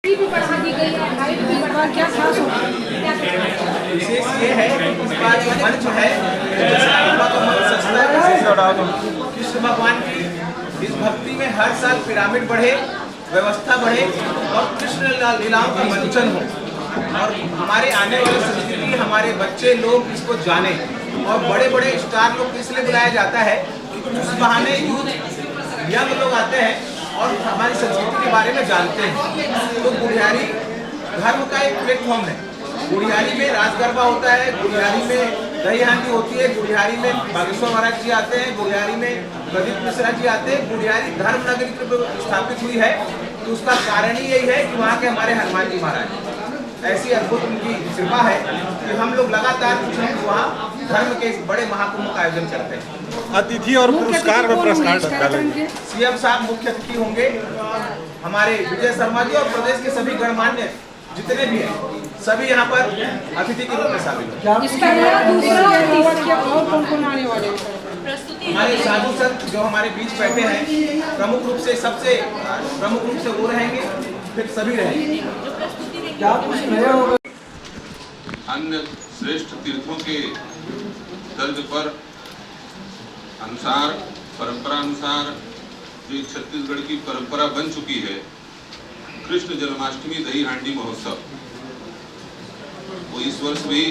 भी बढ़ा दी गई है, हाइट भी बढ़ा, क्या खास होगा? विशेष ये है कि इस बार जो मंच है कृष्ण भगवान की इस भक्ति में हर साल पिरामिड बढ़े, व्यवस्था बढ़े और कृष्ण लीलाओं का मंचन हो और हमारे आने वाले संस्कृति हमारे बच्चे लोग इसको जाने और बड़े बड़े स्टार लोग इसलिए बुलाया जाता है कि उस बहाने यूथ यंग लोग आते हैं और हमारी संस्कृति के बारे में जानते हैं। तो गुढ़ियारी धर्म का एक प्लेटफॉर्म है। गुढ़ियारी में रास गरबा होता है, गुढ़ियारी में दही हांडी होती है, गुढ़ियारी में बागेश्वर महाराज जी आते हैं, गुढ़ियारी में प्रदीप मिश्रा जी आते हैं। गुढ़ियारी धर्म नगरी स्थापित हुई है तो उसका कारण ही यही है कि वहाँ के हमारे हनुमान जी महाराज ऐसी अद्भुत उनकी कृपा है कि हम लोग लगातार कुछ वहाँ धर्म के इस बड़े महाकुंभ का आयोजन करते हैं। अतिथि और पुरस्कार में पुरस्कार डालेंगे। सीएम साहब मुख्य अतिथि होंगे, हमारे विजय शर्मा जी और प्रदेश के सभी गणमान्य जितने भी हैं सभी यहाँ पर अतिथि के रूप में शामिल होंगे। हमारे साधु संत जो हमारे बीच बैठे हैं प्रमुख रूप से सबसे प्रमुख रूप से वो रहेंगे, फिर सभी रहेंगे। अन्य श्रेष्ठ तीर्थों के तर्ज पर अनुसार परंपरा अनुसार जो छत्तीसगढ़ की परंपरा बन चुकी है कृष्ण जन्माष्टमी दही हांडी महोत्सव, वो इस वर्ष भी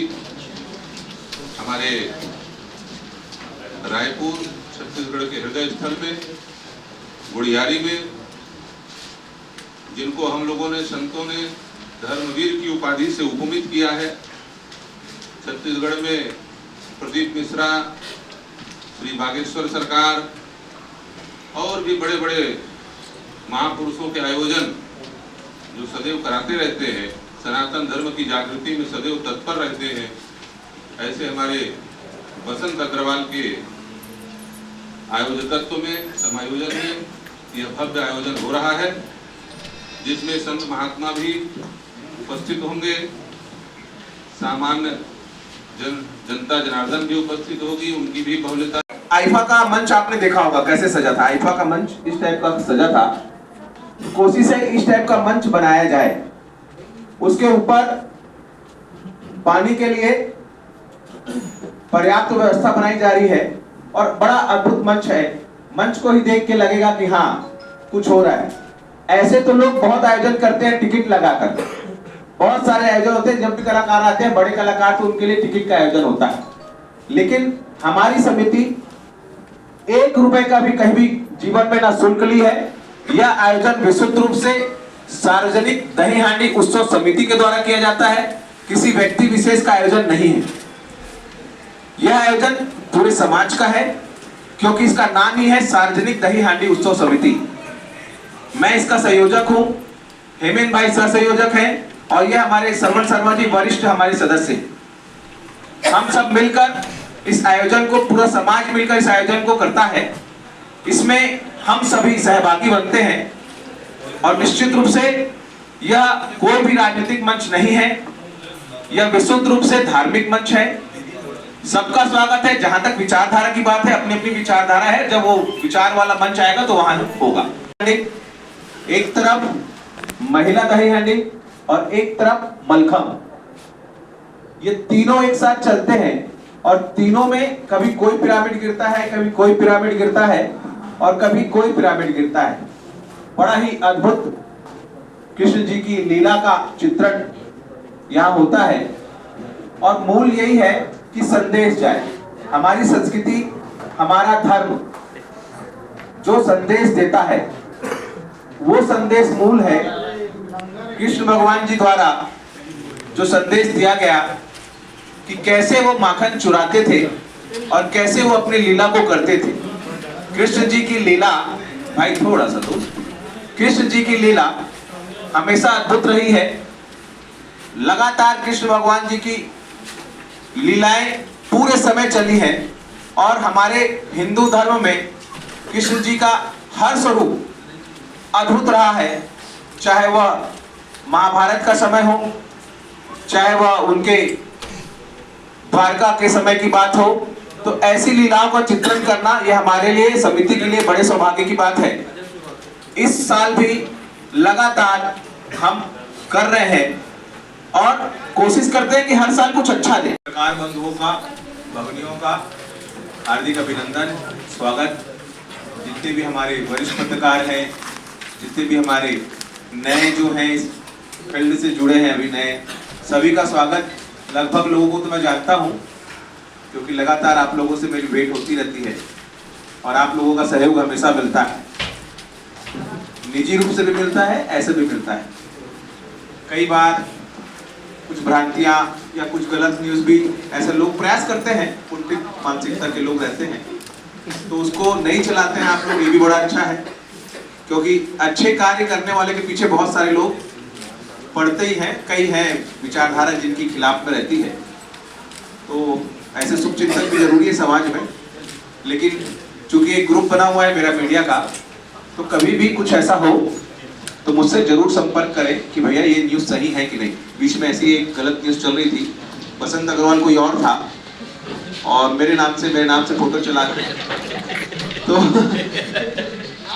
हमारे रायपुर छत्तीसगढ़ के हृदय स्थल में गुढ़ियारी में, जिनको हम लोगों ने संतों ने धर्मवीर की उपाधि से उपमित किया है। छत्तीसगढ़ में प्रदीप मिश्रा, श्री बागेश्वर सरकार और भी बड़े बड़े महापुरुषों के आयोजन जो सदैव कराते रहते हैं, सनातन धर्म की जागृति में सदैव तत्पर रहते हैं, ऐसे हमारे बसंत अग्रवाल के आयोजकत्व में समायोजन में यह भव्य आयोजन हो रहा है, जिसमें संत महात्मा भी उपस्थित होंगे, सामान्य जनता जनार्दन भी उपस्थित होगी, उनकी भी बहुलता। आईफा का मंच आपने देखा होगा कैसे सजा था। आईफा का मंच इस टाइप का सजा था। कोशिश है इस टाइप का मंच बनाया जाए, उसके ऊपर पानी के लिए पर्याप्त व्यवस्था बनाई जा रही है और बड़ा अद्भुत मंच है। मंच को ही देख के लगेगा कि हाँ कुछ हो रहा है। ऐसे तो लोग बहुत आयोजन करते हैं टिकट लगाकर, बहुत सारे आयोजन होते हैं। जब भी कलाकार आते हैं बड़े कलाकार तो उनके लिए टिकट का आयोजन होता है, लेकिन हमारी समिति 1 रुपए का भी कहीं भी जीवन में ना शुल्क ली है। यह आयोजन विशुद्ध रूप से सार्वजनिक दही हांडी उत्सव समिति के द्वारा किया जाता है, किसी व्यक्ति विशेष का आयोजन नहीं है। यह आयोजन पूरे समाज का है क्योंकि इसका नाम ही है सार्वजनिक दही हांडी उत्सव समिति। मैं इसका संयोजक हूं, हेमेंद्र भाई सह संयोजक हैं और यह हमारे श्रवण शर्मा जी वरिष्ठ हमारे सदस्य। हम सब मिलकर इस आयोजन को, पूरा समाज मिलकर इस आयोजन को करता है। इसमें हम सभी सहभागी बनते हैं और निश्चित रूप से यह कोई भी राजनीतिक मंच नहीं है, यह विशुद्ध रूप से धार्मिक मंच है। सबका स्वागत है। जहां तक विचारधारा की बात है, अपनी अपनी विचारधारा है, जब वो विचार वाला मंच आएगा तो वहां होगा। एक तरफ महिला दही हांडी और एक तरफ मलखम, ये तीनों एक साथ चलते हैं और तीनों में कभी कोई पिरामिड गिरता है, कभी कोई पिरामिड गिरता है और कभी कोई पिरामिड गिरता है। बड़ा ही अद्भुत कृष्ण जी की लीला का चित्रण यहाँ होता है और मूल यही है कि संदेश जाए। हमारी संस्कृति, हमारा धर्म जो संदेश देता है वो संदेश मूल है कृष्ण भगवान जी द्वारा जो संदेश दिया गया कि कैसे वो माखन चुराते थे और कैसे वो अपनी लीला को करते थे। कृष्ण जी की लीला, भाई थोड़ा सा दूर, कृष्ण जी की लीला हमेशा अद्भुत रही है। लगातार कृष्ण भगवान जी की लीलाएं पूरे समय चली हैं और हमारे हिंदू धर्म में कृष्ण जी का हर स्वरूप अद्भुत रहा है, चाहे वह महाभारत का समय हो, चाहे वह उनके द्वारका के समय की बात हो। तो ऐसी लीलाओं का चित्रण करना यह हमारे लिए, समिति के लिए बड़े सौभाग्य की बात है। इस साल भी लगातार हम कर रहे हैं और कोशिश करते हैं कि हर साल कुछ अच्छा दे। सरकार बंधुओं का, भगिनियों का हार्दिक अभिनंदन, स्वागत। जितने भी हमारे वरिष्ठ पत्रकार हैं, जितने भी हमारे नए जो हैं इस फील्ड से जुड़े हैं अभी नए, सभी का स्वागत। लगभग लोगों को तो मैं जानता हूँ क्योंकि लगातार आप लोगों से मेरी भेंट होती रहती है और आप लोगों का सहयोग हमेशा मिलता है, निजी रूप से भी मिलता है, ऐसे भी मिलता है। कई बार कुछ भ्रांतियां या कुछ गलत न्यूज़ भी ऐसे लोग प्रयास करते हैं, कुंठित मानसिकता के लोग रहते हैं, तो उसको नहीं चलाते हैं आप लोग, ये भी बड़ा अच्छा है क्योंकि अच्छे कार्य करने वाले के पीछे बहुत सारे लोग पढ़ते ही हैं। कई हैं विचारधारा जिनकी खिलाफ में रहती है, तो ऐसे शुभचिंतक भी जरूरी है समाज में। लेकिन चूंकि एक ग्रुप बना हुआ है मेरा मीडिया का, तो कभी भी कुछ ऐसा हो तो मुझसे जरूर संपर्क करें कि भैया ये न्यूज़ सही है कि नहीं। बीच में ऐसी एक गलत न्यूज़ चल रही थी, बसंत अग्रवाल कोई और था और मेरे नाम से फोटो चला के, तो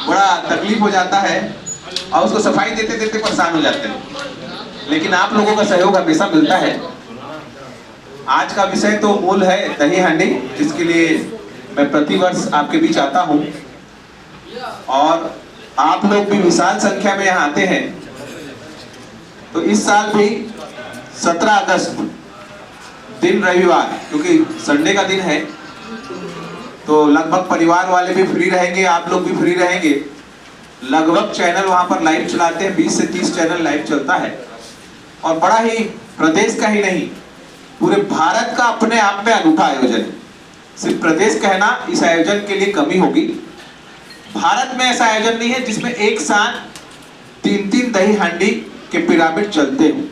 बड़ा तकलीफ हो जाता है और उसको सफाई देते देते परेशान हो जाते हैं। लेकिन आप लोगों का सहयोग हमेशा मिलता है। आज का विषय तो मूल है दही हांडी, जिसके लिए मैं प्रतिवर्ष आपके बीच आता हूँ और आप लोग भी विशाल संख्या में यहाँ आते हैं। तो इस साल भी 17 अगस्त दिन रविवार, क्योंकि संडे का दिन है, तो लगभग परिवार वाले भी फ्री रहेंगे, आप लोग भी फ्री रहेंगे। लगभग चैनल वहाँ पर लाइव चलाते हैं, 20 से 30 चैनल लाइव चलता है और बड़ा ही प्रदेश का ही नहीं पूरे भारत का अपने आप में अनूठा आयोजन है। सिर्फ प्रदेश कहना इस आयोजन के लिए कमी होगी। भारत में ऐसा आयोजन नहीं है जिसमें एक साथ 3-3 दही हांडी के पिरामिड चलते हो।